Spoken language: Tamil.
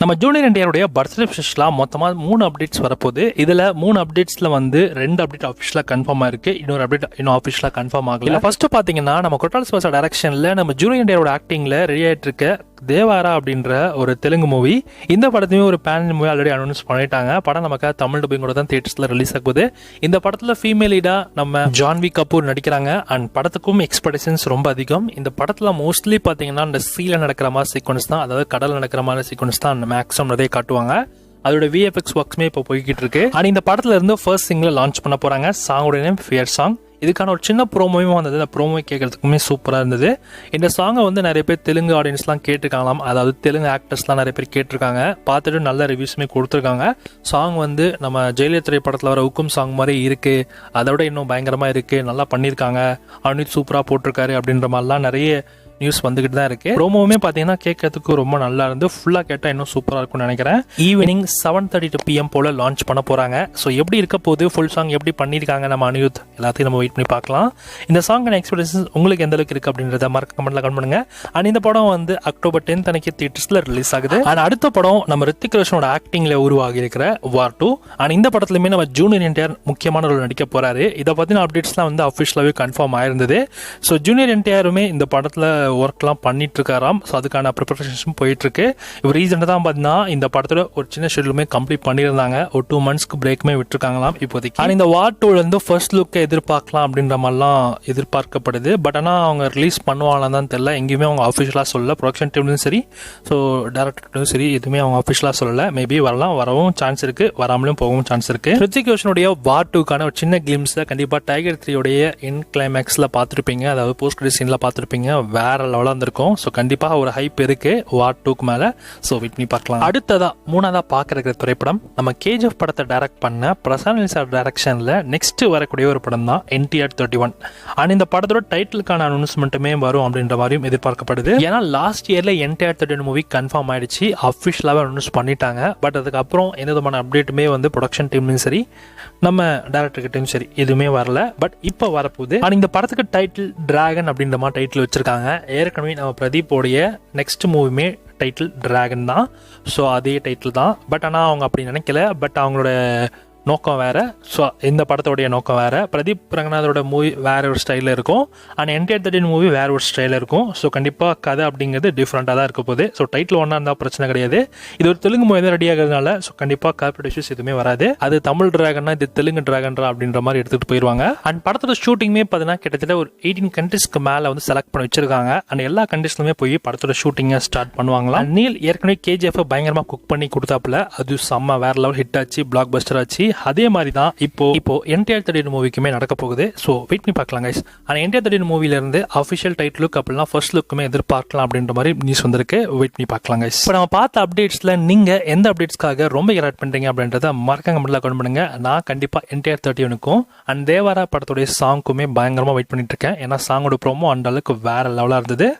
நம்ம ஜூனியர் என்டிஆருடைய பர்த்டே ஸ்பெஷலாக மொத்தமாக 3 அப்டேட்ஸ் வரப்போகுது. இதில் 3 அப்டேட்ஸில் வந்து 2 அப்டேட் ஆஃபிஷியலாக கன்ஃபார்ம் ஆயிருக்கு, இன்னொரு அப்டேட் இன்னும் ஆஃபிஷியலாக கன்ஃபார்ம் ஆகல. ஃபர்ஸ்ட் பார்த்தீங்கன்னா நம்ம கொட்டால் ஸ்பாசா டைரக்ஷனில் நம்ம ஜூனியர் என்டிஆரோட ஆக்டிங்கில் ரெடி ஆகிட்டு இருக்க தேவாரா அப்படின்ற ஒரு தெலுங்கு மூவி. இந்த படத்தையுமே ஒரு பேன் மூவி ஆல்ரெடி அனௌன்ஸ் பண்ணிட்டாங்க. படம் நமக்கு தமிழ் டப்பிங் கூட தான் தியேட்டர்ஸில் ரிலீஸ் ஆகுது. இந்த படத்தில் ஃபீமேல் லீடாக நம்ம ஜான்வி கபூர் நடிக்கிறாங்க. அண்ட் படத்துக்கும் எக்ஸ்பெக்டேஷன்ஸ் ரொம்ப அதிகம். இந்த படத்தில் மோஸ்ட்லி பார்த்தீங்கன்னா இந்த சீல நடக்கிற மாதிரி சீக்வன்ஸ் தான், அதாவது கடல் நடக்கிற மாதிரி சீக்வன்ஸ் தான் மேக்ஸிமம் நிறைய காட்டுவாங்க. அதோட விஎஃப்எக்ஸ் ஒர்க்ஸுமே இப்போ போய்கிட்டு இருக்கு. அண்ட் இந்த படத்துல இருந்து ஃபர்ஸ்ட் சிங்கிள் லான்ச் பண்ண போறாங்க. சாங்கோட நேம் ஃபியர் சாங். இதுக்கான ஒரு சின்ன ப்ரோமோவும் வந்தது. அந்த ப்ரோமோ கேட்கறதுக்குமே சூப்பராக இருந்தது. இந்த சாங்கை வந்து நிறைய பேர் தெலுங்கு ஆடியன்ஸ்லாம் கேட்டிருக்காங்களாம், அதாவது தெலுங்கு ஆக்டர்ஸ்லாம் நிறைய பேர் கேட்டிருக்காங்க, பார்த்துட்டு நல்ல ரிவ்யூஸுமே கொடுத்துருக்காங்க. சாங் வந்து நம்ம ஜெயலலிதா திரைப்படத்தில் வர உக்கும் சாங் மாதிரி இருக்குது, அதை விட இன்னும் பயங்கரமாக இருக்குது, நல்லா பண்ணியிருக்காங்க, அனித் சூப்பராக போட்டிருக்காரு அப்படின்ற மாதிரிலாம் நிறைய நியூஸ் வந்துகிட்டு தான் இருக்கு. ப்ரோமோவுமே பார்த்தீங்கன்னா கேட்கறதுக்கு ரொம்ப நல்லா இருந்து, ஃபுல்லாக கேட்டால் இன்னும் சூப்பராக இருக்கும்னு நினைக்கிறேன். ஈவினிங் 7:32 PM போல லான்ச் பண்ண போறாங்க. ஸோ எப்படி இருக்க போது, ஃபுல் சாங் எப்படி பண்ணியிருக்காங்க நம்ம அனிருத், எல்லாத்தையும் நம்ம வெயிட் பண்ணி பார்க்கலாம். இந்த சாங்கான எக்ஸ்பெக்டேஷன்ஸ் உங்களுக்கு எந்த அளவுக்கு இருக்கு அப்படின்றத மறக்க கமெண்ட்ல கமெண்ட் பண்ணுங்க. அண்ட் இந்த படம் வந்து October 10 அன்னைக்கு தியேட்டர்ஸ்ல ரிலீஸ் ஆகுது. அண்ட் அடுத்த படம் நம்ம ரித்திக் ரோஷனோட ஆக்டிங்ல உருவாகி இருக்கிற வார் 2. அண்ட் இந்த படத்துலயுமே நம்ம ஜூனியர் என்டிஆர் முக்கியமான ரோல் நடிக்க போறாரு. இதை பத்தின அப்டேட்ஸ்லாம் வந்து அஃபிஷியலாகவே கன்ஃபார்ம் ஆயிருந்தது. ஸோ ஜூனியர் என்டிஆருமே இந்த படத்துல ஒர்க்லாம் பண்ணிட்டு இருக்காராம். ஸோ அதுக்கான ப்ரிப்பரேஷன் போயிட்டு இருக்கு. இப்போ ரீசெண்டாக தான் பார்த்தீங்கன்னா இந்த படத்தோட ஒரு சின்ன ஷெட்யூலுமே கம்ப்ளீட் பண்ணியிருந்தாங்க. ஒரு 2 monthsக்கு பிரேக்குமே விட்டுருக்காங்களாம் இப்போதைக்கு. ஆனால் இந்த வார் 2 வந்து ஃபர்ஸ்ட் லுக்கை எதிர்பார்க்கலாம் அப்படின்ற மாதிரிலாம் எதிர்பார்க்கப்படுது. பட் ஆனால் அவங்க ரிலீஸ் பண்ணுவாங்களான்னு தான் தெரியல. எங்கேயுமே அவங்க அஃபிஷியலாக சொல்லல. ப்ரொடக்ஷன் டீம்லையும் சரி, ஸோ டேரக்டர்லையும் சரி, எதுவுமே அவங்க அஃபிஷியலாக சொல்லலை. மேபி வரவும் சான்ஸ் இருக்கு, வராமலும் போகவும் சான்ஸ் இருக்கு. ரித்திக் ரோஷனுடைய வார் 2க்கான ஒரு சின்ன கிளிம்ஸை கண்டிப்பாக டைகர் 3 என் கிளைமேக்ஸில் பார்த்துருப்பீங்க, அதாவது போஸ்ட் கிரெடிட் சீனில் பார்த்துருப்பீங்க. வேற லெவலாக இருக்கும். ஸோ கண்டிப்பாக ஒரு ஹைப் இருக்கு வார் 2க்கு மேலே. ஸோ வெயிட் பண்ணி பார்க்கலாம். அடுத்ததா 3ஆவதா பார்க்குற திரைப்படம் நம்ம கேஜிஎஃப் படத்தை டைரக்ட் பண்ண பிரசாந்த் சார் டைரக்ஷனில் நெக்ஸ்ட் வரக்கூடிய ஒரு படம் தான் NTR 31. அண்ட் இந்த படத்தோட டைட்டிலுக்கான அனௌன்ஸ்மெண்ட்டுமே வரும் அப்படின்ற மாதிரியும் எதிர்பார்க்கப்படுது. ஏன்னா லாஸ்ட் இயர்ல NTR 31 மூவி கன்ஃபார்ம் ஆயிடுச்சு, அஃபிஷியலாகவே அனௌன்ஸ் பண்ணிட்டாங்க. பட் அதுக்கப்புறம் எந்த விதமான அப்டேட்டுமே வந்து ப்ரொடக்ஷன் டீம்லையும் சரி, நம்ம டேரக்டர்கிட்டையும் சரி, எதுவுமே வரல. பட் இப்போ வரப்போகுது. அண்ட் இந்த படத்துக்கு டைட்டில் டிராகன் அப்படின்ற மாதிரி டைட்டில் வச்சிருக்காங்க. ஏற்கனவே நம்ம பிரதீப்போடைய நெக்ஸ்ட் மூவிமே டைட்டில் டிராகன் தான். ஸோ அதே டைட்டில் தான். பட் ஆனால் அவங்க அப்படி நினைக்கல. பட் அவங்களோட நோக்கம் வேறு. ஸோ இந்த படத்தோடைய நோக்கம் வேறு. பிரதீப் ரங்கநாதோட மூவி வேறு ஒரு ஸ்டைலில் இருக்கும். அண்ட் NTR 31 மூவி வேறு ஒரு ஸ்டைலில் இருக்கும். ஸோ கண்டிப்பாக கதை அப்படிங்கிறது டிஃப்ரெண்ட்டாக தான் இருக்க போகுது. ஸோ டைட்டில் ஒன்றா இருந்தால் பிரச்சனை கிடையாது. இது ஒரு தெலுங்கு மூவி தான் ரெடி ஆகிறதுனால ஸோ கண்டிப்பாக கார்பரேட் இஷ்யூஸ் எதுவுமே வராது. அது தமிழ் டிராகன்னா இது தெலுங்கு டிராகன்றா அப்படின்ற மாதிரி எடுத்துகிட்டு போயிடுவாங்க. அண்ட் படத்தோட ஷூட்டிங்குமே பார்த்தீங்கன்னா கிட்டத்தட்ட ஒரு 18 கண்ட்ரிஸ்க்கு மேலே வந்து செலக்ட் பண்ணி வச்சிருக்காங்க. அண்ட் எல்லா கண்ட்ரிஸ்லுமே போய் படத்தோட ஷூட்டிங்கை ஸ்டார்ட் பண்ணுவாங்களாம். நீல் ஏற்கனவே KGF பயங்கரமாக குக் பண்ணி கொடுத்தாப்புல, அது செம்ம வேற லெவல் ஹிட் ஆச்சு, பிளாக் பஸ்டர் ஆச்சு. அதே மாதிரி தான் இப்போ NTR 31 மூவிக்குமே நடக்க போகுது. ஸோ வெயிட் பண்ணி பார்க்கலாம் கைஸ். ஆனால் NTR 31 மூவில இருந்து அஃபிஷியல் டைட்டில் லுக் அப்படின்னா ஃபர்ஸ்ட் லுக்குமே எதிர்பார்க்கலாம் அப்படின்ற மாதிரி நியூஸ் வந்திருக்கு. வெயிட் பண்ணி பார்க்கலாம் கைஸ். இப்போ நம்ம பார்த்த அப்டேட்ஸ்ல நீங்க எந்த அப்டேட்ஸ்க்காக ரொம்ப எக்ஸைட் பண்றீங்க அப்படின்றத மறக்காம கமெண்ட்ல கமெண்ட் பண்ணுங்க. நான் கண்டிப்பா NTR 31க்கும் அண்ட் தேவாரா படத்துடைய சாங்க்குமே பயங்கரமா வெயிட் பண்ணிட்டு இருக்கேன். ஏன்னா சாங்கோட ப்ரோமோ அந்த அளவுக்கு வேற லெவலா இருந்தது.